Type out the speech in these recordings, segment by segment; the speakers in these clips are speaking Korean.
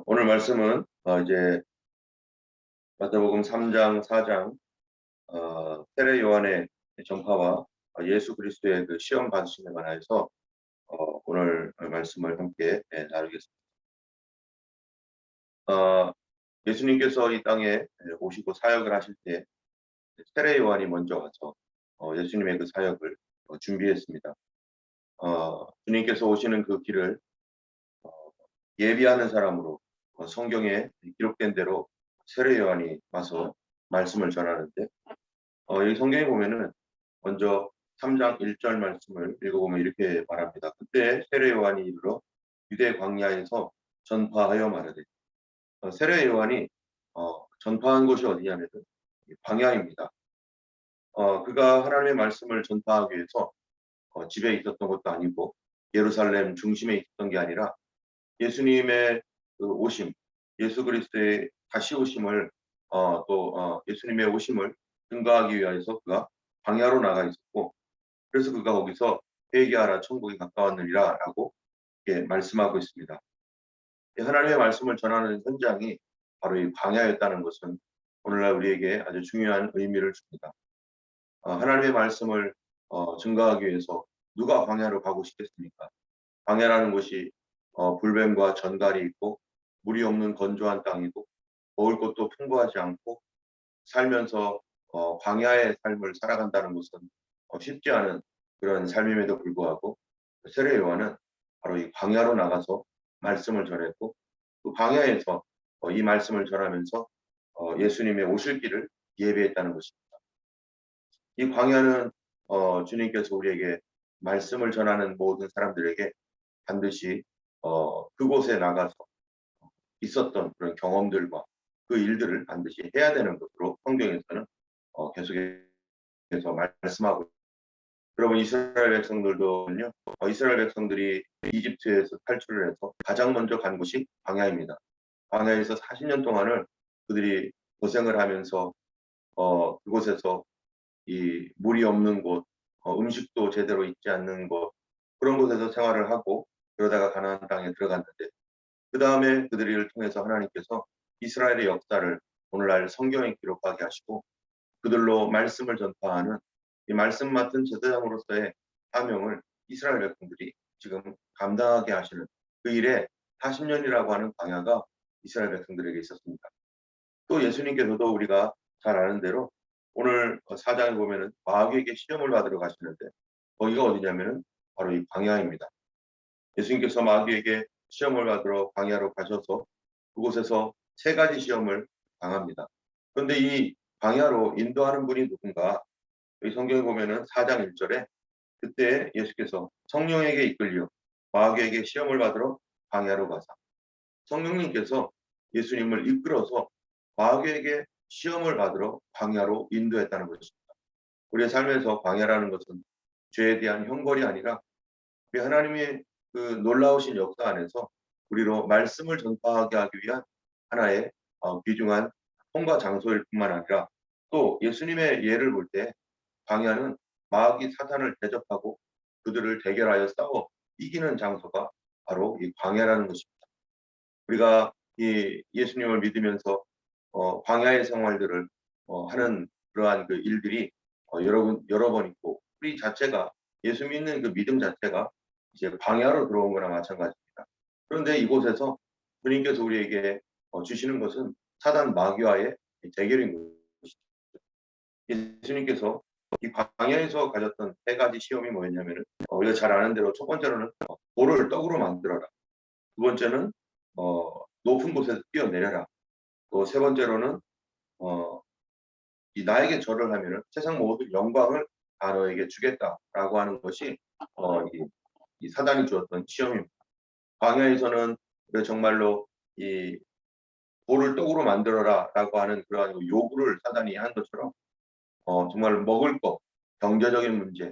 오늘 말씀은 이제 마태복음 3장, 4장 세례 요한의 전파와 예수 그리스도의 그 시험 받으심에 관하여서 오늘 말씀을 함께 나누겠습니다. 어, 예수님께서 이 땅에 오시고 사역을 하실 때 세례 요한이 먼저 와서 예수님의 그 사역을 준비했습니다. 주님께서 오시는 그 길을 어, 예비하는 사람으로 성경에 기록된 대로 세례 요한이 와서 말씀을 전하는데 여기 성경에 보면은 먼저 3장 1절 말씀을 읽어보면 이렇게 말합니다. 그때 세례 요한이 이르러 유대 광야에서 전파하여 말하되 세례 요한이 전파한 곳이 어디냐면 광야입니다. 그가 하나님의 말씀을 전파하기 위해서 집에 있었던 것도 아니고 예루살렘 중심에 있었던 게 아니라 예수님의 그 오심, 예수 그리스도의 다시 오심을 또 예수님의 오심을 증거하기 위해서 그가 광야로 나가 있었고, 그래서 그가 거기서 회개하라 천국이 가까웠느니라라고 이렇게 말씀하고 있습니다. 하나님의 말씀을 전하는 현장이 바로 이 광야였다는 것은 오늘날 우리에게 아주 중요한 의미를 줍니다. 하나님의 말씀을 증거하기 위해서 누가 광야로 가고 싶겠습니까? 광야라는 곳이 불뱀과 전갈이 있고 물이 없는 건조한 땅이고 먹을 것도 풍부하지 않고 살면서 광야의 삶을 살아간다는 것은 쉽지 않은 그런 삶임에도 불구하고 세례 요한은 바로 이 광야로 나가서 말씀을 전했고 그 광야에서 이 말씀을 전하면서 예수님의 오실 길을 예배했다는 것입니다. 이 광야는 주님께서 우리에게 말씀을 전하는 모든 사람들에게 반드시 그곳에 나가서 있었던 그런 경험들과 그 일들을 반드시 해야 되는 것으로 성경에서는 계속해서 말씀하고 있습니다. 여러분 이스라엘 백성들도요. 이스라엘 백성들이 이집트에서 탈출을 해서 가장 먼저 간 곳이 광야입니다. 광야에서 40년 동안을 그들이 고생을 하면서 그곳에서 이 물이 없는 곳, 음식도 제대로 있지 않는 곳, 그런 곳에서 생활을 하고 그러다가 가나안 땅에 들어갔는데 그 다음에 그들을 통해서 하나님께서 이스라엘의 역사를 오늘날 성경에 기록하게 하시고 그들로 말씀을 전파하는 이 말씀 맡은 제사장으로서의 사명을 이스라엘 백성들이 지금 감당하게 하시는 그 일에 40년이라고 하는 광야가 이스라엘 백성들에게 있었습니다. 또 예수님께서도 우리가 잘 아는 대로 오늘 4장에 보면은 마귀에게 시험을 받으러 가시는데 거기가 어디냐면은 바로 이 광야입니다. 예수님께서 마귀에게 시험을 받으러 광야로 가셔서 그곳에서 세 가지 시험을 당합니다. 그런데 이 광야로 인도하는 분이 누군가? 여기 성경에 보면은 4장 1절에 그때 예수께서 성령에게 이끌려 마귀에게 시험을 받으러 광야로 가사 성령님께서 예수님을 이끌어서 마귀에게 시험을 받으러 광야로 인도했다는 것입니다. 우리의 삶에서 광야라는 것은 죄에 대한 형벌이 아니라 우리 하나님의 그 놀라우신 역사 안에서 우리로 말씀을 전파하게 하기 위한 하나의 귀중한 통과 장소일 뿐만 아니라 또 예수님의 예를 볼 때 광야는 마귀 사탄을 대적하고 그들을 대결하여 싸워 이기는 장소가 바로 이 광야라는 것입니다. 우리가 이 예수님을 믿으면서 광야의 생활들을 하는 그러한 그 일들이 여러 번 있고 우리 자체가 예수 믿는 그 믿음 자체가 이제 광야로 들어온 거나 마찬가지입니다. 그런데 이곳에서 주님께서 우리에게 주시는 것은 사단 마귀와의 대결인 것이죠. 예수님께서 이 광야에서 가졌던 세 가지 시험이 뭐였냐면은 우리가 잘 아는 대로 첫 번째로는 돌을 떡으로 만들어라. 두 번째는 높은 곳에서 뛰어내려라. 또 세 번째로는 어, 이 나에게 절을 하면은 세상 모든 영광을 다 너에게 주겠다라고 하는 것이 이 사단이 주었던 시험입니다. 광야에서는 정말로 이 돌을 떡으로 만들어라라고 하는 그러한 요구를 사단이 한 것처럼 정말 먹을 것, 경제적인 문제,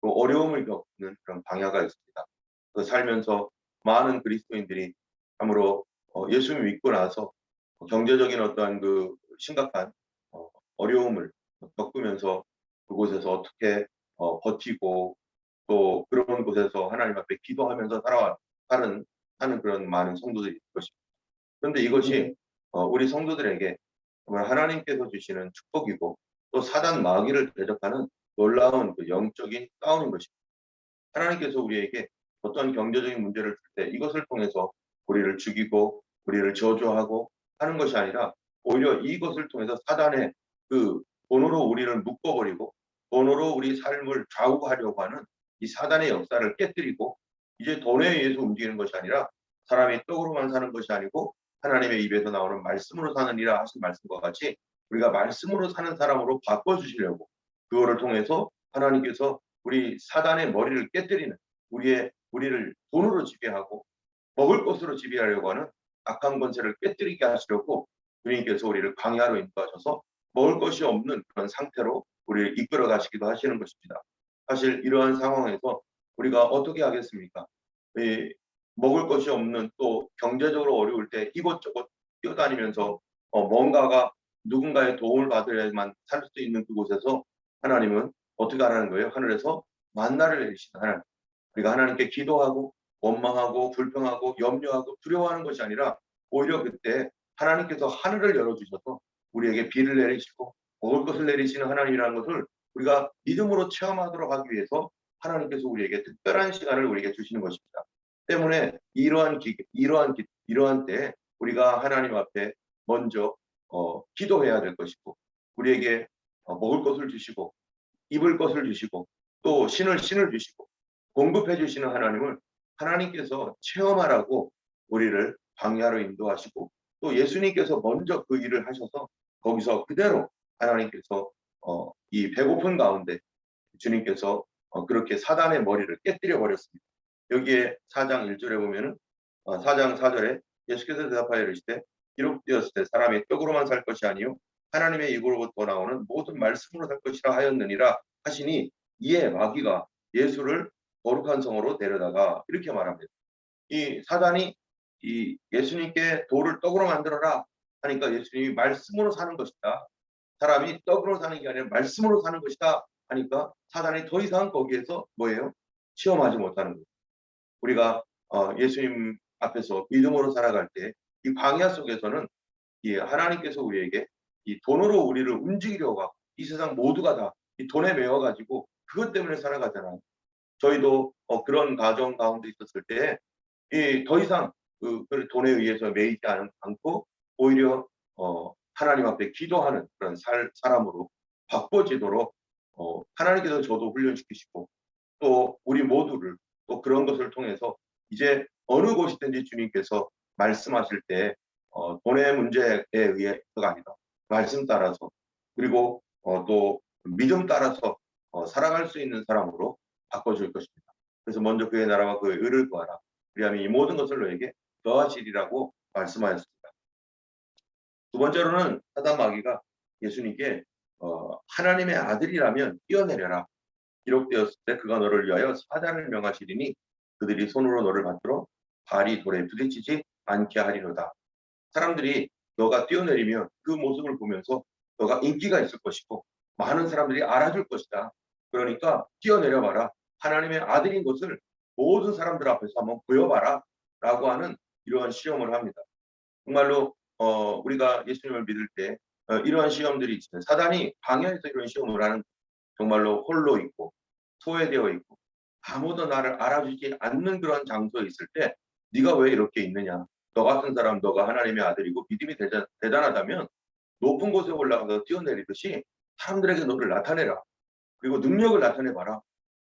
또 어려움을 겪는 그런 광야가 있습니다. 그 살면서 많은 그리스도인들이 참으로 예수를 믿고 나서 경제적인 어떠한 그 심각한 어려움을 겪으면서 그곳에서 어떻게 버티고 또 그런 곳에서 하나님 앞에 기도하면서 사는 그런 많은 성도들이 있을 것입니다. 그런데 이것이 우리 성도들에게 정말 하나님께서 주시는 축복이고 또 사단 마귀를 대적하는 놀라운 그 영적인 싸움인 것입니다. 하나님께서 우리에게 어떤 경제적인 문제를 줄 때 이것을 통해서 우리를 죽이고 우리를 저주하고 하는 것이 아니라 오히려 이것을 통해서 사단의 그 돈으로 우리를 묶어버리고 돈으로 우리 삶을 좌우하려고 하는 이 사단의 역사를 깨뜨리고 이제 돈에 의해서 움직이는 것이 아니라 사람이 떡으로만 사는 것이 아니고 하나님의 입에서 나오는 말씀으로 사느니라 하신 말씀과 같이 우리가 말씀으로 사는 사람으로 바꿔주시려고 그거를 통해서 하나님께서 우리 사단의 머리를 깨뜨리는 우리를 돈으로 지배하고 먹을 것으로 지배하려고 하는 악한 권세를 깨뜨리게 하시려고 주님께서 우리를 광야로 인도하셔서 먹을 것이 없는 그런 상태로 우리를 이끌어 가시기도 하시는 것입니다. 사실 이러한 상황에서 우리가 어떻게 하겠습니까? 먹을 것이 없는 또 경제적으로 어려울 때 이곳저곳 뛰어다니면서 뭔가가 누군가의 도움을 받아야만 살 수 있는 그곳에서 하나님은 어떻게 하라는 거예요? 하늘에서 만나를 내리시는 하나님. 우리가 하나님께 기도하고 원망하고 불평하고 염려하고 두려워하는 것이 아니라 오히려 그때 하나님께서 하늘을 열어주셔서 우리에게 비를 내리시고 먹을 것을 내리시는 하나님이라는 것을 우리가 믿음으로 체험하도록 하기 위해서 하나님께서 우리에게 특별한 시간을 우리에게 주시는 것입니다. 때문에 이러한 때에 우리가 하나님 앞에 먼저 기도해야 될 것이고 우리에게 먹을 것을 주시고 입을 것을 주시고 또 신을 주시고 공급해 주시는 하나님을 하나님께서 체험하라고 우리를 광야로 인도하시고 또 예수님께서 먼저 그 일을 하셔서 거기서 그대로 하나님께서 이 배고픈 가운데 주님께서 그렇게 사단의 머리를 깨뜨려 버렸습니다. 여기에 4장 1절에 보면은 4장 4절에 예수께서 대답하여 이르시되 기록되었을 때 사람이 떡으로만 살 것이 아니요 하나님의 입으로부터 나오는 모든 말씀으로 살 것이라 하였느니라 하시니 이에 마귀가 예수를 거룩한 성으로 데려다가 이렇게 말합니다. 이 사단이 이 예수님께 돌을 떡으로 만들어라 하니까 예수님이 말씀으로 사는 것이다. 사람이 떡으로 사는 게 아니라 말씀으로 사는 것이다 하니까 사단이 더 이상 거기에서 뭐예요? 시험하지 못하는 거예요. 우리가 예수님 앞에서 믿음으로 살아갈 때 이 광야 속에서는 이 하나님께서 우리에게 이 돈으로 우리를 움직이려고 하고 이 세상 모두가 다 이 돈에 매여 가지고 그것 때문에 살아가잖아요. 저희도 그런 가정 가운데 있었을 때 더 이상 그 돈에 의해서 매이지 않고 오히려 하나님 앞에 기도하는 그런 사람으로 바꿔지도록 하나님께서 저도 훈련시키시고 또 우리 모두를 또 그런 것을 통해서 이제 어느 곳이든지 주님께서 말씀하실 때 돈의 문제에 의해서가 아니라 말씀 따라서 그리고 또 믿음 따라서 살아갈 수 있는 사람으로 바꿔줄 것입니다. 그래서 먼저 그의 나라와 그의 의를 구하라. 그리하면 이 모든 것을 너에게 더하시리라고 말씀하였습니다. 두 번째로는 사단 마귀가 예수님께 하나님의 아들이라면 뛰어내려라. 기록되었을 때 그가 너를 위하여 사단을 명하시리니 그들이 손으로 너를 받들어 발이 돌에 부딪히지 않게 하리로다. 사람들이 너가 뛰어내리면 그 모습을 보면서 너가 인기가 있을 것이고 많은 사람들이 알아줄 것이다. 그러니까 뛰어내려봐라. 하나님의 아들인 것을 모든 사람들 앞에서 한번 보여봐라. 라고 하는 이러한 시험을 합니다. 정말로 우리가 예수님을 믿을 때 이러한 시험들이 있어요. 사단이 광야에서 이런 시험을 하는 정말로 홀로 있고 소외되어 있고 아무도 나를 알아주지 않는 그런 장소에 있을 때 네가 왜 이렇게 있느냐. 너 같은 사람 너가 하나님의 아들이고 믿음이 대단하다면 높은 곳에 올라가서 뛰어내리듯이 사람들에게 너를 나타내라. 그리고 능력을 나타내봐라.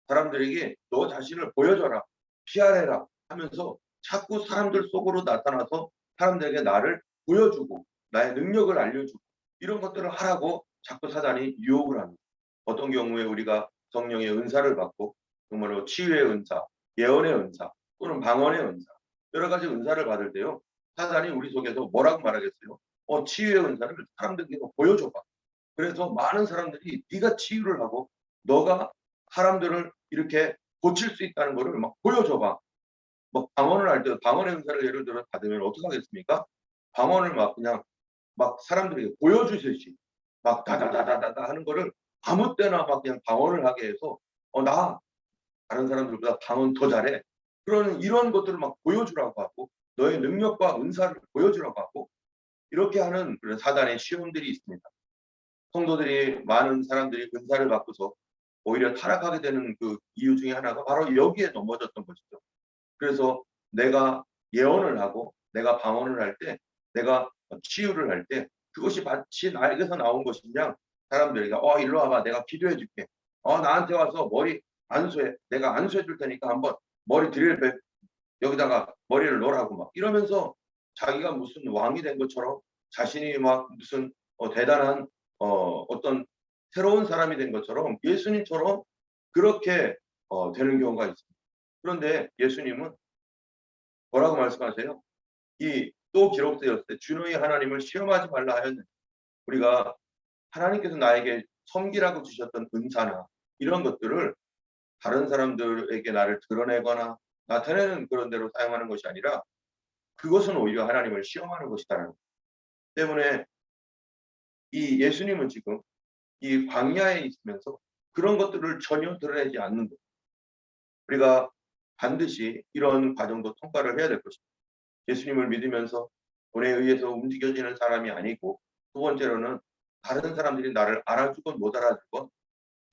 사람들에게 너 자신을 보여줘라. PR해라 하면서 자꾸 사람들 속으로 나타나서 사람들에게 나를 보여주고 나의 능력을 알려주고 이런 것들을 하라고 자꾸 사단이 유혹을 합니다. 어떤 경우에 우리가 성령의 은사를 받고 정말로 치유의 은사, 예언의 은사 또는 방언의 은사 여러 가지 은사를 받을 때요. 사단이 우리 속에서 뭐라고 말하겠어요? 치유의 은사를 사람들에게 보여줘봐. 그래서 많은 사람들이 네가 치유를 하고 너가 사람들을 이렇게 고칠 수 있다는 것을 막 보여줘봐. 뭐 방언을 할 때 방언의 은사를 예를 들어 받으면 어떻게 하겠습니까? 방언을 막 그냥 막 사람들에게 보여주듯이 막 다다다다다다 하는 거를 아무 때나 막 그냥 방언을 하게 해서 나 다른 사람들보다 방언 더 잘해. 그런 이런 것들을 막 보여주라고 하고 너의 능력과 은사를 보여주라고 하고 이렇게 하는 그런 사단의 시험들이 있습니다. 성도들이 많은 사람들이 은사를 받고서 오히려 타락하게 되는 그 이유 중에 하나가 바로 여기에 넘어졌던 것이죠. 그래서 내가 예언을 하고 내가 방언을 할 때 내가 치유를 할 때 그것이 마치 나에게서 나온 것이냐 사람들에게 일로 와봐 내가 기도해 줄게 나한테 와서 머리 안수해 내가 안수해 줄 테니까 한번 머리 드릴 여기다가 머리를 놓으라고 막 이러면서 자기가 무슨 왕이 된 것처럼 자신이 막 무슨 대단한 어떤 새로운 사람이 된 것처럼 예수님처럼 그렇게 되는 경우가 있습니다. 그런데 예수님은 뭐라고 말씀하세요? 이 또 기록되었을 때 주너희 하나님을 시험하지 말라 하였느니 우리가 하나님께서 나에게 섬기라고 주셨던 은사나 이런 것들을 다른 사람들에게 나를 드러내거나 나타내는 그런 대로 사용하는 것이 아니라 그것은 오히려 하나님을 시험하는 것이다라는 것 때문에 이 예수님은 지금 이 광야에 있으면서 그런 것들을 전혀 드러내지 않는 것. 우리가 반드시 이런 과정도 통과를 해야 될 것입니다. 예수님을 믿으면서 돈에 의해서 움직여지는 사람이 아니고 두 번째로는 다른 사람들이 나를 알아주건 못 알아주건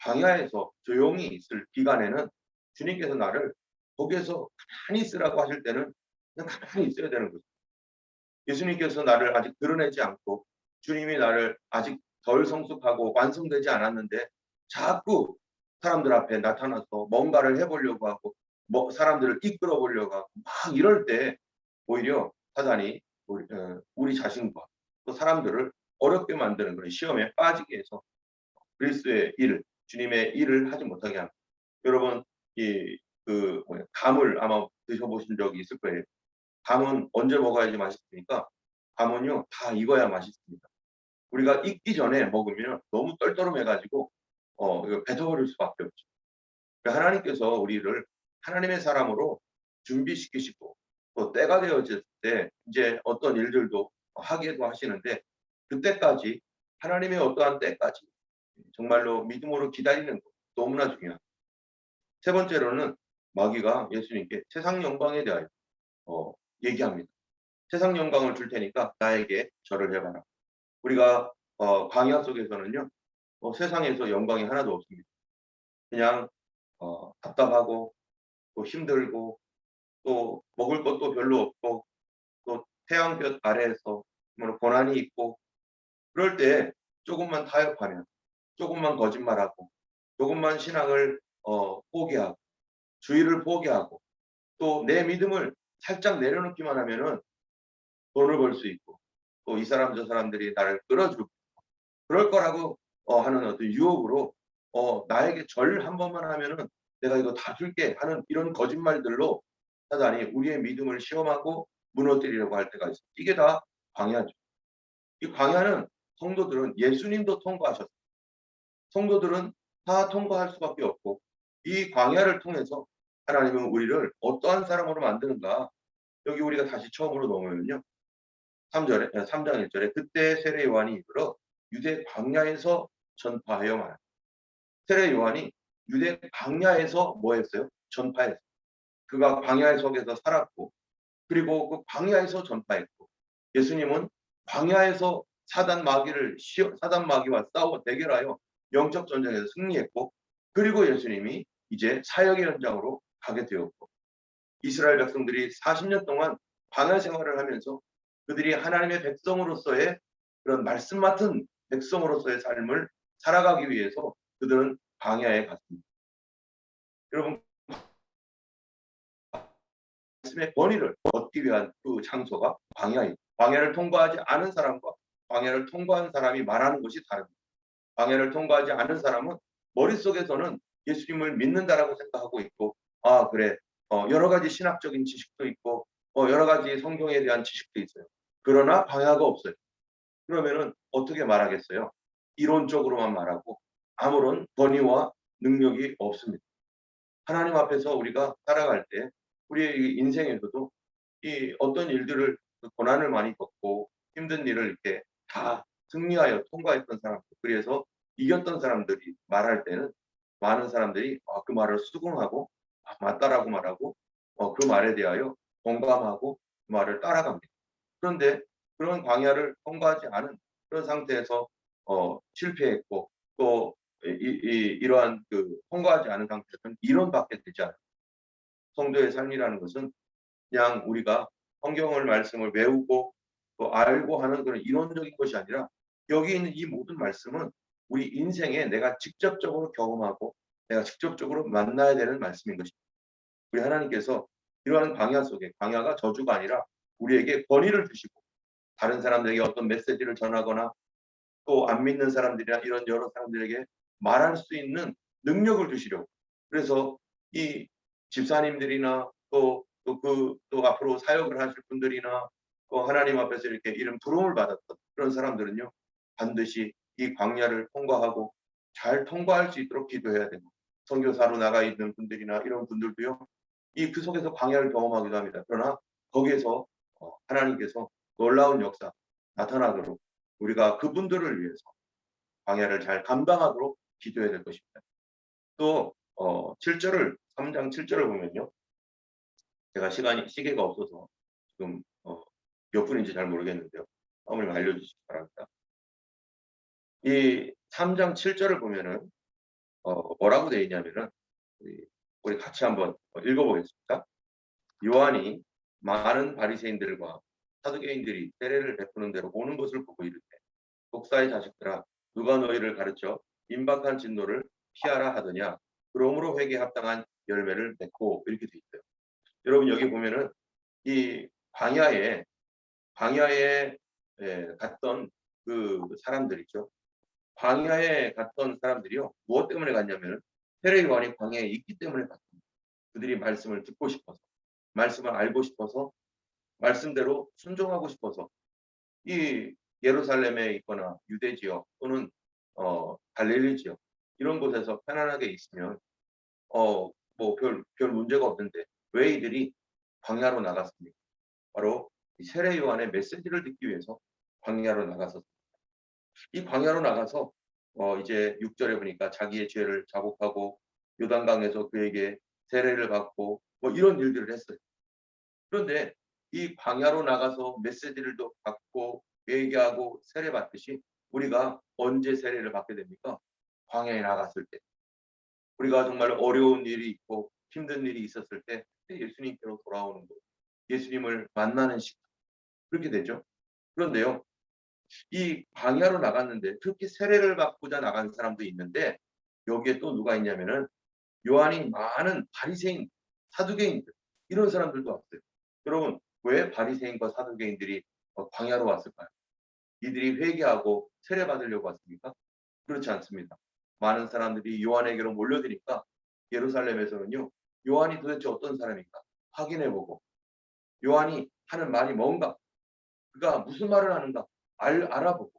광야에서 조용히 있을 기간에는 주님께서 나를 거기에서 가만히 있으라고 하실 때는 그냥 가만히 있어야 되는 거죠. 예수님께서 나를 아직 드러내지 않고 주님이 나를 아직 덜 성숙하고 완성되지 않았는데 자꾸 사람들 앞에 나타나서 뭔가를 해보려고 하고 사람들을 이끌어 보려고 하고 막 이럴 때 오히려 사단이 우리 자신과 또 사람들을 어렵게 만드는 그런 시험에 빠지게 해서 그리스도의 일, 주님의 일을 하지 못하게 합니다. 여러분 감을 아마 드셔보신 적이 있을 거예요. 감은 언제 먹어야지 맛있습니까? 감은요 다 익어야 맛있습니다. 우리가 익기 전에 먹으면 너무 떨떠름해가지고 이거 뱉어버릴 수밖에 없죠. 그러니까 하나님께서 우리를 하나님의 사람으로 준비시키시고 또 때가 되어질 때 이제 어떤 일들도 하기도 하시는데 그때까지 하나님의 어떠한 때까지 정말로 믿음으로 기다리는 것 너무나 중요합니다. 세 번째로는 마귀가 예수님께 세상 영광에 대하여 얘기합니다. 세상 영광을 줄 테니까 나에게 절을 해봐라. 우리가 광야 속에서는요 세상에서 영광이 하나도 없습니다. 그냥 답답하고 또 힘들고 또 먹을 것도 별로 없고 또 태양볕 아래에서 고난이 있고 그럴 때 조금만 타협하면 조금만 거짓말하고 조금만 신앙을 포기하고 주의를 포기하고 또 내 믿음을 살짝 내려놓기만 하면은 돈을 벌 수 있고 또 이 사람 저 사람들이 나를 끌어주고 그럴 거라고 하는 어떤 유혹으로 나에게 절 한 번만 하면은 내가 이거 다 줄게 하는 이런 거짓말들로 사단이 우리의 믿음을 시험하고 무너뜨리려고 할 때가 있어요. 이게 다 광야죠. 이 광야는 성도들은 예수님도 통과하셨어요. 성도들은 다 통과할 수밖에 없고 이 광야를 통해서 하나님은 우리를 어떠한 사람으로 만드는가 여기 우리가 다시 처음으로 넘어오면요. 3장 1절에 그때 세례 요한이 이르러 유대 광야에서 전파하여 말합니다. 세례 요한이 유대 광야에서 뭐 했어요? 전파했어요. 그가 광야의 속에서 살았고 그리고 그 광야에서 전파했고 예수님은 광야에서 사단 마귀와 싸워 대결하여 영적 전쟁에서 승리했고 그리고 예수님이 이제 사역의 현장으로 가게 되었고 이스라엘 백성들이 40년 동안 광야 생활을 하면서 그들이 하나님의 백성으로서의 그런 말씀 맡은 백성으로서의 삶을 살아가기 위해서 그들은 광야에 갔습니다. 여러분 말씀의 권위를 얻기 위한 그 장소가 광야입니다. 광야를 통과하지 않은 사람과 광야를 통과한 사람이 말하는 것이 다릅니다. 광야를 통과하지 않은 사람은 머릿속에서는 예수님을 믿는다라고 생각하고 있고 그래 여러 가지 신학적인 지식도 있고 여러 가지 성경에 대한 지식도 있어요. 그러나 광야가 없어요. 그러면은 어떻게 말하겠어요? 이론적으로만 말하고 아무런 권위와 능력이 없습니다. 하나님 앞에서 우리가 살아갈 때 우리의 인생에서도 이 어떤 일들을 고난을 많이 겪고 힘든 일을 이렇게 다 승리하여 통과했던 사람들 그래서 이겼던 사람들이 말할 때는 많은 사람들이 그 말을 수긍하고 맞다라고 말하고 그 말에 대하여 공감하고 말을 따라갑니다. 그런데 그런 광야를 통과하지 않은 그런 상태에서 실패했고 또 이러한 그 통과하지 않은 상태에서는 이론밖에 되지 않아요. 성도의 삶이라는 것은 그냥 우리가 성경을 말씀을 외우고 또 알고 하는 그런 이론적인 것이 아니라 여기 있는 이 모든 말씀은 우리 인생에 내가 직접적으로 경험하고 내가 직접적으로 만나야 되는 말씀인 것입니다. 우리 하나님께서 이러한 광야 속에 광야가 저주가 아니라 우리에게 권위를 주시고 다른 사람들에게 어떤 메시지를 전하거나 또 안 믿는 사람들이나 이런 여러 사람들에게 말할 수 있는 능력을 주시려고. 그래서 이 집사님들이나 또 앞으로 사역을 하실 분들이나 또 하나님 앞에서 이렇게 이런 부름을 받았던 그런 사람들은요, 반드시 이 광야를 통과하고 잘 통과할 수 있도록 기도해야 되고, 선교사로 나가 있는 분들이나 이런 분들도요, 그 속에서 광야를 경험하기도 합니다. 그러나 거기에서 하나님께서 놀라운 역사 나타나도록 우리가 그분들을 위해서 광야를 잘 감당하도록 기도해야 될 것입니다. 또 7절을 3장 7절을 보면요. 제가 시계가 없어서 지금 몇 분인지 잘 모르겠는데요. 어머님 알려주시기 바랍니다. 이 3장 7절을 보면은 뭐라고 되어 있냐면은 우리 같이 한번 읽어보겠습니다. 요한이 많은 바리새인들과 사두개인들이 세례를 베푸는 대로 오는 것을 보고 이르되 독사의 자식들아 누가 너희를 가르쳐 임박한 진노를 피하라 하더냐 그러므로 회개에 합당한 열매를 맺고 이렇게 돼 있어요. 여러분 여기 보면은 이 광야에 갔던 그 사람들이죠. 광야에 갔던 사람들이요. 무엇 때문에 갔냐면 세례 요한이 광야에 있기 때문에 갔습니다. 그들이 말씀을 듣고 싶어서 말씀을 알고 싶어서 말씀대로 순종하고 싶어서 이 예루살렘에 있거나 유대 지역 또는 갈릴리 지역 이런 곳에서 편안하게 있으면 뭐 별 문제가 없는데 왜 이들이 광야로 나갔습니까? 바로 이 세례 요한의 메시지를 듣기 위해서 광야로 나가서 이 광야로 나가서 이제 6절에 보니까 자기의 죄를 자복하고 요단강에서 그에게 세례를 받고 뭐 이런 일들을 했어요. 그런데 이 광야로 나가서 메시지를 또 받고 얘기하고 세례 받듯이 우리가 언제 세례를 받게 됩니까? 광야에 나갔을 때. 우리가 정말 어려운 일이 있고 힘든 일이 있었을 때 예수님께로 돌아오는 거. 예수님을 만나는 시간. 그렇게 되죠. 그런데요. 이 광야로 나갔는데 특히 세례를 받고자 나간 사람도 있는데 여기에 또 누가 있냐면은 요한이 많은 바리새인, 사두개인들 이런 사람들도 왔어요. 여러분 왜 바리새인과 사두개인들이 광야로 왔을까요? 이들이 회개하고 세례 받으려고 왔습니까? 그렇지 않습니다. 많은 사람들이 요한에게로 몰려드니까 예루살렘에서는요. 요한이 도대체 어떤 사람인가 확인해보고 요한이 하는 말이 뭔가 그가 무슨 말을 하는가 알아보고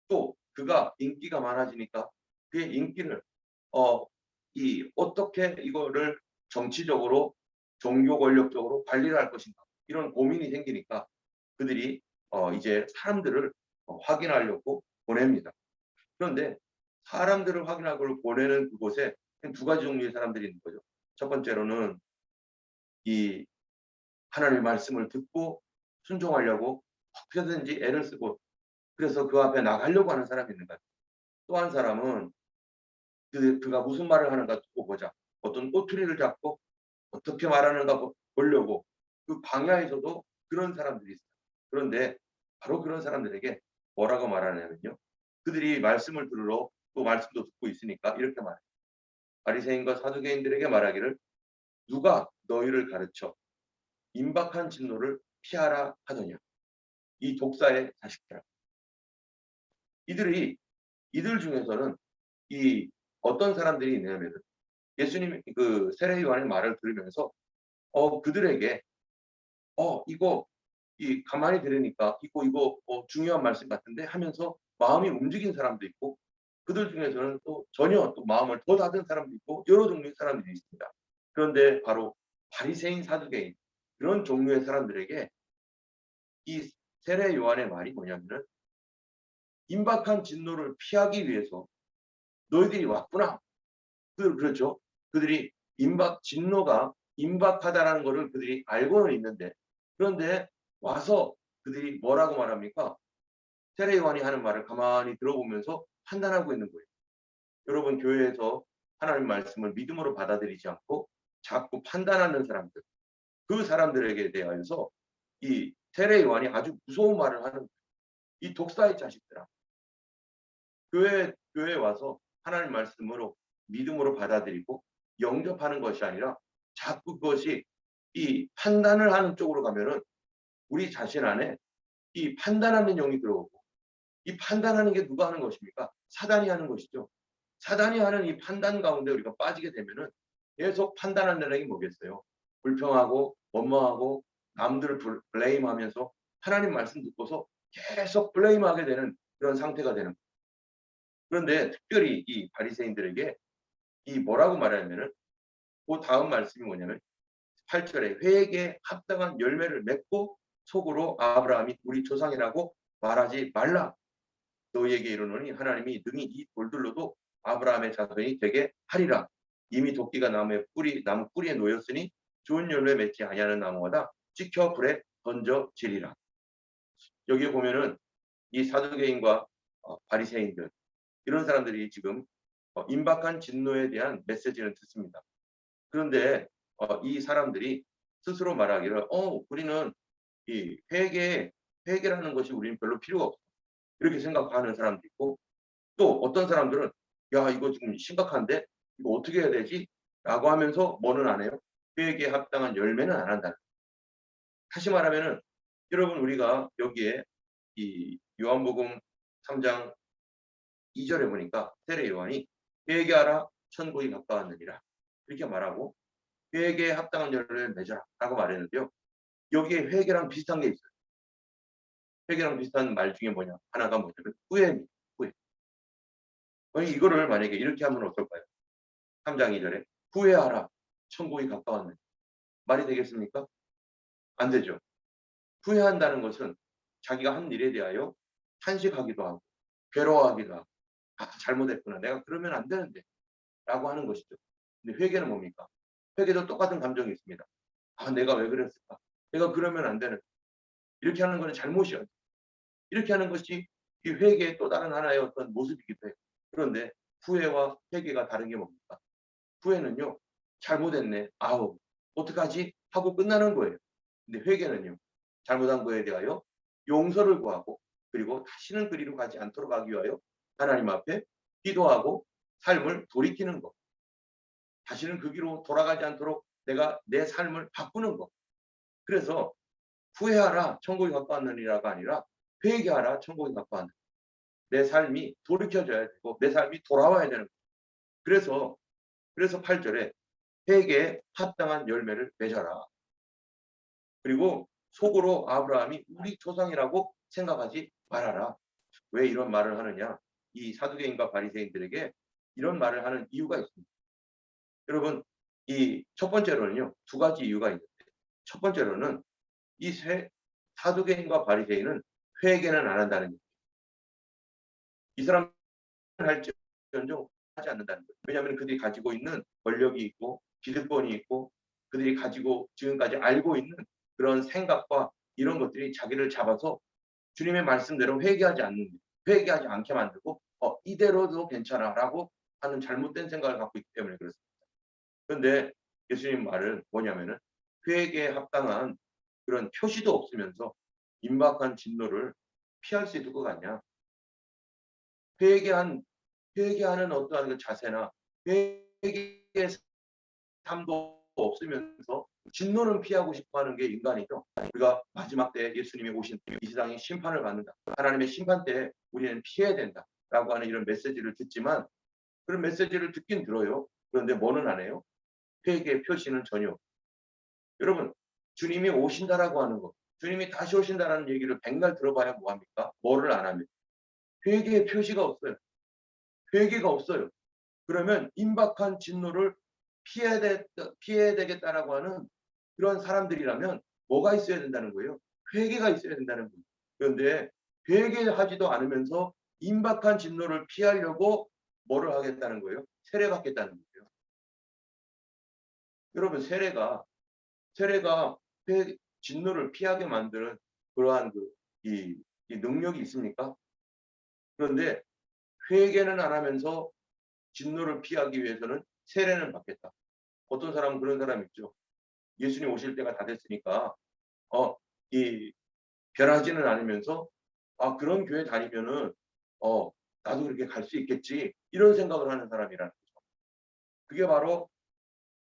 또 그가 인기가 많아지니까 그의 인기를 어떻게 이거를 정치적으로 종교 권력적으로 관리를 할 것인가 이런 고민이 생기니까 그들이 이제 사람들을 확인하려고 보냅니다. 그런데 사람들을 확인하고 보내는 그곳에 두 가지 종류의 사람들이 있는 거죠. 첫 번째로는 이 하나님의 말씀을 듣고 순종하려고 어떻게든지 애를 쓰고 그래서 그 앞에 나가려고 하는 사람이 있는 거예요. 또 한 사람은 그가 무슨 말을 하는가 듣고 보자. 어떤 꼬투리를 잡고 어떻게 말하는가 보려고 그 광야에서도 그런 사람들이 있어요. 그런데 바로 그런 사람들에게 뭐라고 말하냐면요. 그들이 말씀을 들으러 또 말씀도 듣고 있으니까 이렇게 말해요. 바리새인과 사두개인들에게 말하기를 누가 너희를 가르쳐 임박한 진노를 피하라 하더냐. 이 독사의 자식들아. 이들 중에서는 이 어떤 사람들이 있냐면 예수님 그 세례 요한의 말을 들으면서 그들에게 이거 가만히 들으니까 이거 중요한 말씀 같은데 하면서 마음이 움직인 사람도 있고 그들 중에서는 또 전혀 또 마음을 더 닫은 사람도 있고 여러 종류의 사람들이 있습니다. 그런데 바로 바리새인 사두개인 그런 종류의 사람들에게 이 세례 요한의 말이 뭐냐면은 임박한 진노를 피하기 위해서 너희들이 왔구나. 그렇죠. 그들이 진노가 임박하다라는 것을 그들이 알고는 있는데 그런데 와서 그들이 뭐라고 말합니까? 세례 요한이 하는 말을 가만히 들어보면서 판단하고 있는 거예요. 여러분, 교회에서 하나님 말씀을 믿음으로 받아들이지 않고 자꾸 판단하는 사람들, 그 사람들에게 대하여서 이 세례 요한이 아주 무서운 말을 하는 거예요. 이 독사의 자식들아, 교회에 와서 하나님 말씀으로 믿음으로 받아들이고 영접하는 것이 아니라 자꾸 그것이 이 판단을 하는 쪽으로 가면은 우리 자신 안에 이 판단하는 영이 들어오고, 이 판단하는 게 누가 하는 것입니까? 사단이 하는 것이죠. 사단이 하는 이 판단 가운데 우리가 빠지게 되면은 계속 판단하는 게 뭐겠어요? 불평하고 원망하고 남들을 블레임하면서 하나님 말씀 듣고서 계속 블레임하게 되는 그런 상태가 되는 거예요. 그런데 특별히 이 바리새인들에게 이 뭐라고 말하냐면은 그 다음 말씀이 뭐냐면 8절에 회개에 합당한 열매를 맺고 속으로 아브라함이 우리 조상이라고 말하지 말라. 너희에게 이르노니 하나님이 능히 이 돌들로도 아브라함의 자손이 되게 하리라. 이미 도끼가 나무 뿌리에 놓였으니 좋은 열매 맺지 아니하는 나무마다 찍혀 불에 던져지리라. 여기 보면은 이 사두개인과 바리새인들, 이런 사람들이 지금 임박한 진노에 대한 메시지를 듣습니다. 그런데 이 사람들이 스스로 말하기를 우리는 이 회개라는 것이 우리는 별로 필요가 없어, 이렇게 생각하는 사람도 있고, 또 어떤 사람들은 야, 이거 지금 심각한데 이거 어떻게 해야 되지? 라고 하면서 뭐는 안 해요? 회개에 합당한 열매는 안 한다. 다시 말하면은 여러분, 우리가 여기에 이 요한복음 3장 2절에 보니까 세례 요한이 회개하라 천국이 가까웠느니라 이렇게 말하고 회개에 합당한 열매를 맺어라 라고 말했는데요. 여기에 회개랑 비슷한 게 있어요. 회개랑 비슷한 말 중에 뭐냐? 하나가 뭐냐면 후회입니다. 후회. 아니, 이거를 만약에 이렇게 하면 어떨까요? 3장 2절에 후회하라 천국이 가까웠느니라. 말이 되겠습니까? 안 되죠. 후회한다는 것은 자기가 한 일에 대하여 탄식하기도 하고 괴로워하기도 하고, 잘못했구나, 내가 그러면 안 되는데 라고 하는 것이죠. 근데 회개는 뭡니까? 회개도 똑같은 감정이 있습니다. 내가 왜 그랬을까? 내가 그러면 안 되는데. 이렇게 하는 것은 잘못이야. 이렇게 하는 것이 이 회개의 또 다른 하나의 어떤 모습이기도 해요. 그런데 후회와 회개가 다른 게 뭡니까? 후회는요, 잘못했네, 어떡하지? 하고 끝나는 거예요. 근데 회개는요, 잘못한 거에 대하여 용서를 구하고, 그리고 다시는 그리로 가지 않도록 하기 위하여 하나님 앞에 기도하고 삶을 돌이키는 것. 다시는 그 길로 돌아가지 않도록 내가 내 삶을 바꾸는 것. 그래서 후회하라 천국이 가까웠느니라가 아니라 회개하라 천국이 가까웠느니라. 내 삶이 돌이켜져야 되고 내 삶이 돌아와야 되는 거예요. 그래서 8절에 회개에 합당한 열매를 맺어라. 그리고 속으로 아브라함이 우리 조상이라고 생각하지 말아라. 왜 이런 말을 하느냐? 이 사두개인과 바리새인들에게 이런 말을 하는 이유가 있습니다. 여러분, 이 첫 번째로는요, 두 가지 이유가 있는데, 첫 번째로는 이 사두개인과 바리새인은 회개는 안 한다는 거예요. 이 사람은 할지언정 하지 않는다는 거예요. 왜냐하면 그들이 가지고 있는 권력이 있고 기득권이 있고 그들이 가지고 지금까지 알고 있는 그런 생각과 이런 것들이 자기를 잡아서 주님의 말씀대로 회개하지 않게 만들고 이대로도 괜찮아라고 하는 잘못된 생각을 갖고 있기 때문에 그렇습니다. 그런데 예수님 말은 뭐냐면은 회개에 합당한 그런 표시도 없으면서 임박한 진노를 피할 수 있을 것 같냐? 회개하는 어떠한 그 자세나 회개의 삶도 없으면서 진노는 피하고 싶어하는 게 인간이죠. 우리가 마지막 때 예수님이 오신 이 세상에 심판을 받는다. 하나님의 심판 때 우리는 피해야 된다라고 하는 이런 메시지를 듣지만 그런 메시지를 듣긴 들어요. 그런데 뭐는 안 해요? 회개의 표시는 전혀. 여러분, 주님이 오신다라고 하는 거, 주님이 다시 오신다라는 얘기를 백날 들어봐야 뭐합니까? 뭐를 안 하면 회개의 표시가 없어요. 회개가 없어요. 그러면 임박한 진노를 피해야 되겠다라고 하는 그런 사람들이라면 뭐가 있어야 된다는 거예요? 회개가 있어야 된다는 거예요. 그런데 회개하지도 않으면서 임박한 진노를 피하려고 뭐를 하겠다는 거예요? 세례 받겠다는 거예요. 여러분, 세례가 진노를 피하게 만드는 그러한 이 능력이 있습니까? 그런데 회개는 안 하면서 진노를 피하기 위해서는 세례는 받겠다. 어떤 사람은 그런 사람 있죠. 예수님 오실 때가 다 됐으니까 이 변하지는 않으면서 그런 교회 다니면은 나도 그렇게 갈 수 있겠지 이런 생각을 하는 사람이라는 거죠. 그게 바로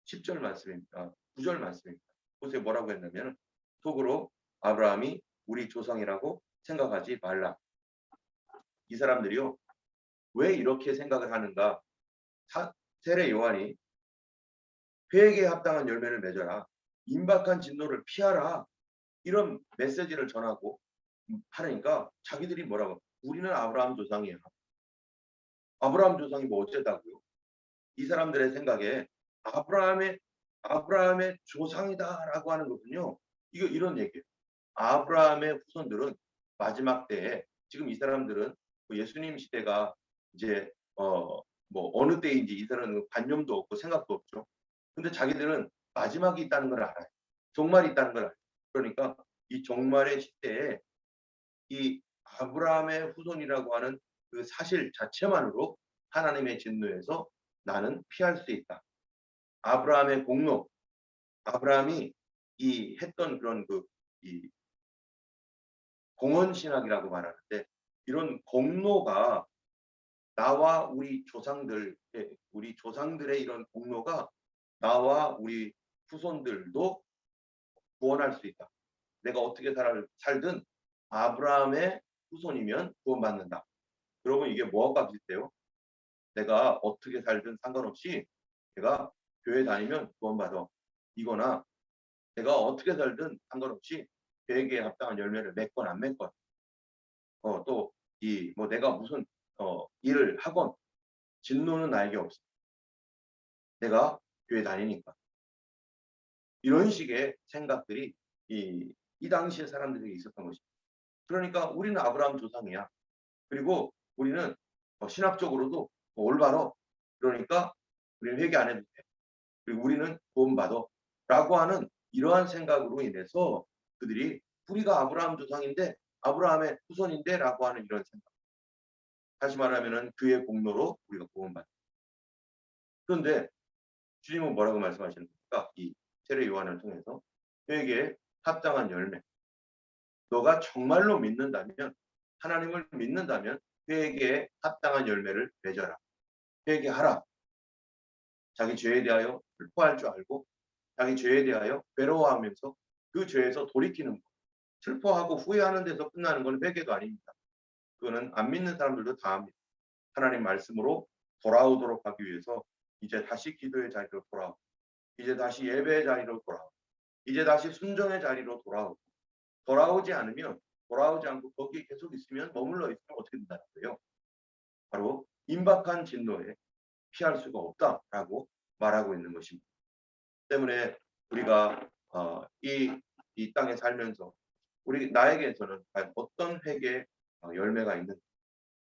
10절 말씀입니다. 9절 말씀입니다. 보세요. 뭐라고 했냐면 속으로 아브라함이 우리 조상이라고 생각하지 말라. 이 사람들이요. 왜 이렇게 생각을 하는가? 세례 요한이 회개에 합당한 열매를 맺어라. 임박한 진노를 피하라. 이런 메시지를 전하고 하니까 자기들이 뭐라고? 우리는 아브라함 조상이야. 아브라함 조상이 뭐 어쩌다고요? 이 사람들의 생각에 아브라함의 조상이다라고 하는 거군요. 이거 이런 얘기예요. 아브라함의 후손들은 마지막 때에 지금 이 사람들은 예수님 시대가 이제 뭐 어느 때인지 이 사람은 관념도 없고 생각도 없죠. 근데 자기들은 마지막이 있다는 걸 알아요. 종말이 있다는 걸 알아요. 그러니까 이 종말의 시대에 이 아브라함의 후손이라고 하는 그 사실 자체만으로 하나님의 진노에서 나는 피할 수 있다. 아브라함의 공로, 아브라함이 이 했던 그런 이 공헌 신학이라고 말하는데 이런 공로가 나와 우리 조상들의 이런 공로가 나와 우리 후손들도 구원할 수 있다. 내가 어떻게 살든 아브라함의 후손이면 구원받는다. 그러면 이게 뭐가 비슷해요? 내가 어떻게 살든 상관없이 내가 교회 다니면 구원받아. 이거나 내가 어떻게 살든 상관없이 계획에 합당한 열매를 맺건 안 맺건 또 뭐 내가 무슨 일을 하건 진노는 나에게 없어. 내가 교회 다니니까. 이런 식의 생각들이 이 당시의 사람들에게 있었던 것입니다. 그러니까 우리는 아브라함 조상이야. 그리고 우리는 신학적으로도 올바로 그러니까 우리는 회개 안 해도 돼. 그리고 우리는 구원받아. 라고 하는 이러한 생각으로 인해서 그들이 우리가 아브라함 조상인데 아브라함의 후손인데 라고 하는 이런 생각. 다시 말하면은 그의 공로로 우리가 구원받아. 그런데 주님은 뭐라고 말씀하시는 겁니까? 이 세례 요한을 통해서 회개에 합당한 열매. 너가 정말로 믿는다면 하나님을 믿는다면 회개에 합당한 열매를 맺어라. 회개하라. 자기 죄에 대하여 슬퍼할 줄 알고 자기 죄에 대하여 괴로워하면서 그 죄에서 돌이키는 것. 슬퍼하고 후회하는 데서 끝나는 건 회개도 아닙니다. 그거는 안 믿는 사람들도 다 합니다. 하나님 말씀으로 돌아오도록 하기 위해서 이제 다시 기도의 자리로 돌아오고 이제 다시 예배의 자리로 돌아오고 이제 다시 순종의 자리로 돌아오지 않으면 돌아오지 않고 거기에 계속 있으면 머물러 있으면 어떻게 된다는 거예요? 바로 임박한 진노에 피할 수가 없다라고 말하고 있는 것입니다. 때문에 우리가 이 땅에 살면서 나에게서는 과연 어떤 회개의 열매가 있는지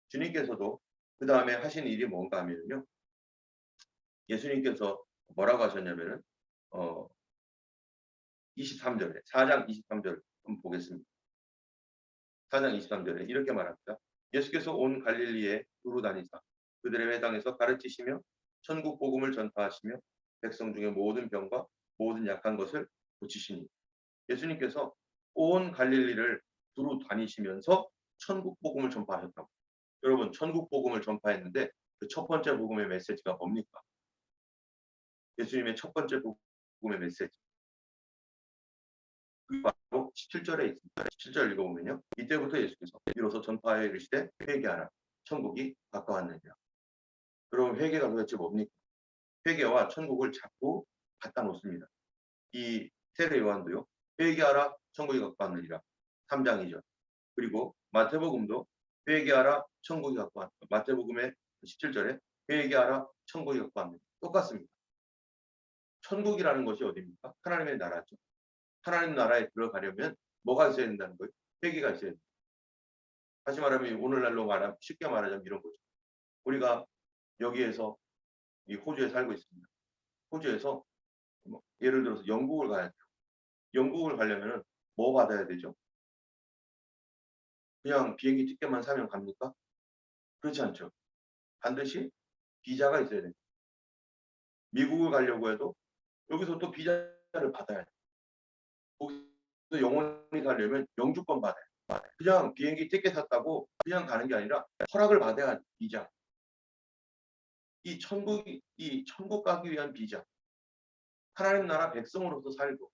주님께서도 그 다음에 하신 일이 뭔가 하면요. 예수님께서 뭐라고 하셨냐면은 23절에 4장 23절 한번 보겠습니다. 4장 23절에 이렇게 말합니다. 예수께서 온 갈릴리에 두루 다니사 그들의 회당에서 가르치시며 천국 복음을 전파하시며 백성 중에 모든 병과 모든 약한 것을 고치시니 예수님께서 온 갈릴리를 두루 다니시면서 천국 복음을 전파하셨다고. 여러분 천국 복음을 전파했는데 그 첫 번째 복음의 메시지가 뭡니까? 예수님의 첫 번째 복음의 메시지. 바로 17절에 있습니다. 17절 읽어보면요. 이때부터 예수께서 비로소 전파하여 이르시되 회개하라. 천국이 가까웠느니라. 그럼 회개가 도대체 뭡니까? 회개와 천국을 자꾸 갖다 놓습니다. 이 세례 요한도요. 회개하라 천국이 가까웠느니라. 3장 2절. 그리고 마태복음도 회개하라 천국이 가까웠느니라. 마태복음의 17절에 회개하라 천국이 가까웠느니라. 똑같습니다. 천국이라는 것이 어디입니까? 하나님의 나라죠. 하나님 나라에 들어가려면 뭐가 있어야 된다는 거예요? 회개가 있어야 됩니다. 다시 말하면 오늘날로 쉽게 말하자면 이런 거죠. 우리가 여기에서 이 호주에 살고 있습니다. 호주에서 예를 들어서 영국을 가야 돼요. 영국을 가려면 뭐 받아야 되죠? 그냥 비행기 티켓만 사면 갑니까? 그렇지 않죠. 반드시 비자가 있어야 돼요. 미국을 가려고 해도 여기서 또 비자를 받아야 돼요. 거기서 영원히 가려면 영주권 받아요. 그냥 비행기 티켓 샀다고 그냥 가는 게 아니라 허락을 받아야 돼, 비자. 이 천국 가기 위한 비자. 하나님 나라 백성으로서 살고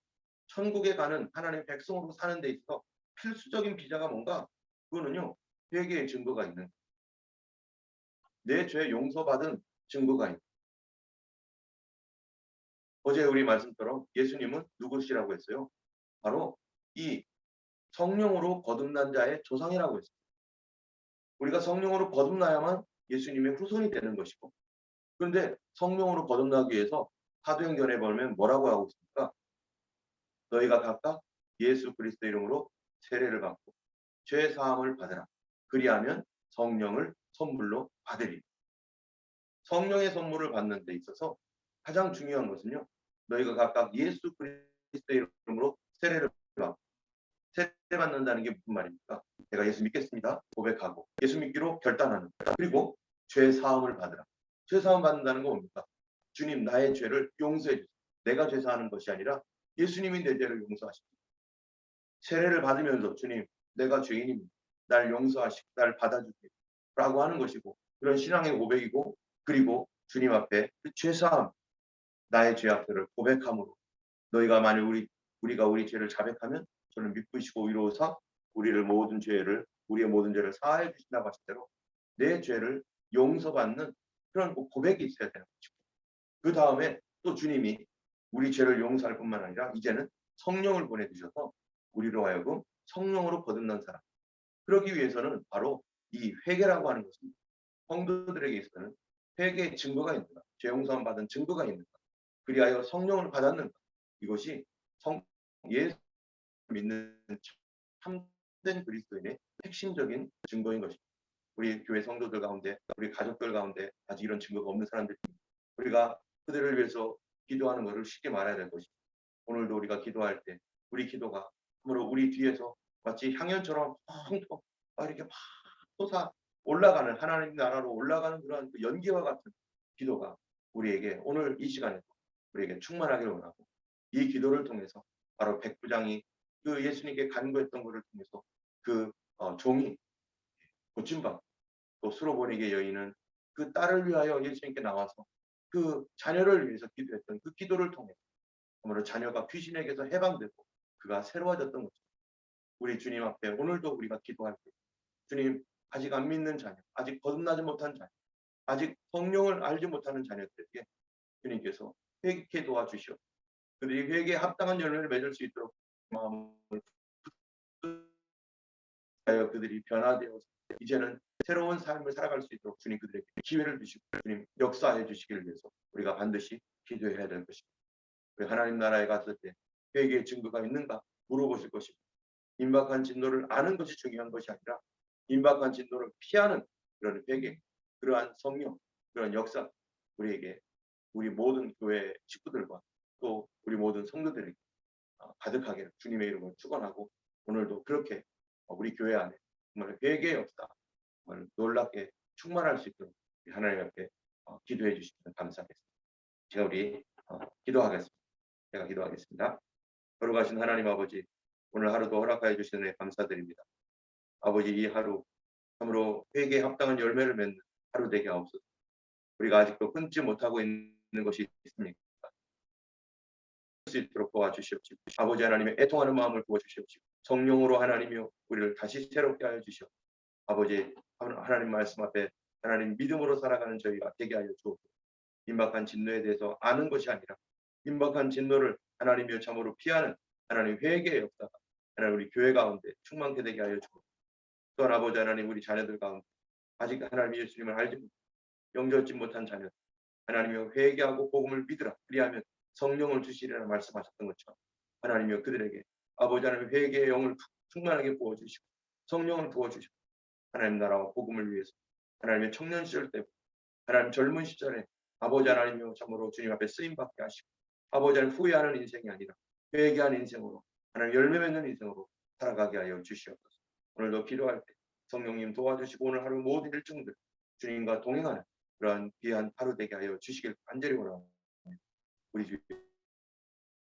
천국에 가는 하나님 백성으로 사는 데 있어서 필수적인 비자가 뭔가? 그거는요. 회개의 증거가 있는, 내 죄 용서받은 증거가 있는. 어제 우리 말씀처럼 예수님은 누구시라고 했어요? 바로 이 성령으로 거듭난 자의 조상이라고 했어요. 우리가 성령으로 거듭나야만 예수님의 후손이 되는 것이고, 그런데 성령으로 거듭나기 위해서 사도행전에 보면 뭐라고 하고 있습니까? 너희가 각각 예수 그리스도 이름으로 세례를 받고 죄 사함을 받으라. 그리하면 성령을 선물로 받으리. 성령의 선물을 받는 데 있어서 가장 중요한 것은요. 너희가 각각 예수 그리스도 이름으로 세례를 받고, 세례 받는다는 게 무슨 말입니까? 내가 예수 믿겠습니다. 고백하고 예수 믿기로 결단하는, 그리고 죄 사함을 받으라. 죄 사함 받는다는 건 뭡니까? 주님 나의 죄를 용서해 주세요. 내가 죄 사하는 것이 아니라 예수님이 내 죄를 용서하십니다. 세례를 받으면서 주님 내가 죄인입니다. 날 용서하시고 날 받아주세요. 라고 하는 것이고, 그런 신앙의 고백이고, 그리고 주님 앞에 그 죄사함, 나의 죄 앞에를 고백함으로 너희가 만일 우리가 우리 죄를 자백하면 저는 믿으시고 위로사 우리의 모든 죄를 사하여 주신다고 하신 대로 내 죄를 용서받는 그런 고백이 있어야 되는 것이고, 그 다음에 또 주님이 우리 죄를 용서할 뿐만 아니라 이제는 성령을 보내주셔서 우리로 하여금 성령으로 거듭난 사람, 그러기 위해서는 바로 이 회개라고 하는 것은 성도들에게 있어서는 회개의 증거가 있는가, 죄 용서함 받은 증거가 있는가, 그리하여 성령을 받았는가, 이것이 예수 믿는 참된 그리스도인의 핵심적인 증거인 것입니다. 우리 교회 성도들 가운데, 우리 가족들 가운데 아직 이런 증거가 없는 사람들, 우리가 그들을 위해서 기도하는 것을 쉽게 말해야 될 것입니다. 오늘도 우리가 기도할 때 우리 기도가 참으로 우리 뒤에서 마치 향연처럼 펑펑 이렇게 막 솟아 올라가는, 하나님 나라로 올라가는 그런 그 연기와 같은 기도가 우리에게 오늘 이 시간에 우리에게 충만하기를 원하고, 이 기도를 통해서 바로 백부장이 그 예수님께 간구했던 것을 통해서 그 종이 고침받고, 또 수로보니게 여인은 그 딸을 위하여 예수님께 나와서 그 자녀를 위해서 기도했던 그 기도를 통해 아무래도 자녀가 귀신에게서 해방되고 그가 새로워졌던 것입니다. 우리 주님 앞에 오늘도 우리가 기도할 때 주님, 아직 안 믿는 자녀, 아직 거듭나지 못한 자녀, 아직 성령을 알지 못하는 자녀들에게 주님께서 회개케 도와주시오. 그들이 회개에 합당한 열매를 맺을 수 있도록 마음을 하여 그들이 변화되어서 이제는 새로운 삶을 살아갈 수 있도록 주님 그들에게 기회를 주시고 주님 역사해 주시기를 위해서 우리가 반드시 기도해야 될 것입니다. 우리 하나님 나라에 갔을 때 회개의 증거가 있는가 물어보실 것입니다. 임박한 진노를 아는 것이 중요한 것이 아니라 임박한 진노를 피하는 그런 회개, 그러한 성령, 그런 역사 우리에게, 우리 모든 교회 식구들과 또 우리 모든 성도들에게 가득하게 주님의 이름을 축원하고, 오늘도 그렇게 우리 교회 안에 정말 회개의 역사 정말 놀랍게 충만할 수 있도록 하나님 앞에 기도해 주시면 감사하겠습니다. 제가 우리 기도하겠습니다. 제가 기도하겠습니다. 걸어가신 하나님 아버지, 오늘 하루도 허락하여 주시는 데 감사드립니다. 아버지, 이 하루 참으로 회개에 합당한 열매를 맺는 하루 되게 하옵소서. 우리가 아직도 끊지 못하고 있는 것이 있습니까? 수 있도록 도와주시옵시고, 아버지 하나님의 애통하는 마음을 부어주시옵시고, 성령으로 하나님이여 우리를 다시 새롭게 하여 주시옵. 아버지 하나님 말씀 앞에 하나님 믿음으로 살아가는 저희가 되게 하여 주옵소서. 임박한 진노에 대해서 아는 것이 아니라 임박한 진노를 하나님이여 참으로 피하는 하나님 회개의 역사가 하나님 우리 교회 가운데 충만케 되게 하여 주옵소서. 또한 아버지 하나님 우리 자녀들 가운데 아직 하나님 예수님을 알지 못하고 영접지 못한 자녀들, 하나님이여 회개하고 복음을 믿으라. 그리하면 성령을 주시리라 말씀하셨던 것처럼 하나님이여 그들에게 아버지 하나님 회개의 영을 충만하게 부어주시고 성령을 부어주시고, 하나님 나라와 복음을 위해서 하나님의 청년 시절 때 하나님 젊은 시절에 아버지 하나님이여 참으로 주님 앞에 쓰임받게 하시고, 아버지 하나님 후회하는 인생이 아니라 회개한 인생으로 하나님 열매 맺는 인생으로 살아가게 하여 주시옵소서. 오늘도 기도할 때 성령님 도와주시고 오늘 하루 모든 일정들 주님과 동행하는 그러한 귀한 하루 되게 하여 주시길 간절히 원합니다. 우리 주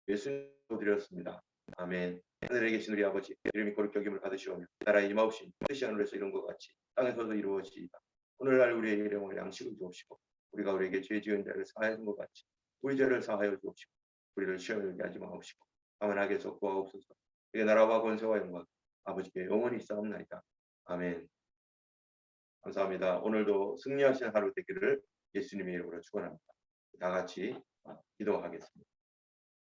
예수님으로 드렸습니다. 아멘. 하늘에 계신 우리 아버지 이름이 거룩히 여김을 받으시오며 나라의 임하옵시며 뜻이 하늘에서 이룬 것 같이 땅에서도 이루어지이다. 오늘날 우리의 일용할 양식을 주옵시고 우리가 우리에게 죄 지은 자를 사하여 준 것 같이 우리 죄를 사하여 주옵시고 우리를 시험에 들게 하지 마옵시고 다만 악에서 구하옵소서. 이게 나라와 권세와 영광 아버지께 영원히 있사옵나이다. 아멘. 감사합니다. 오늘도 승리하시는 하루 되기를 예수님의 이름으로 축원합니다. 다 같이 기도하겠습니다.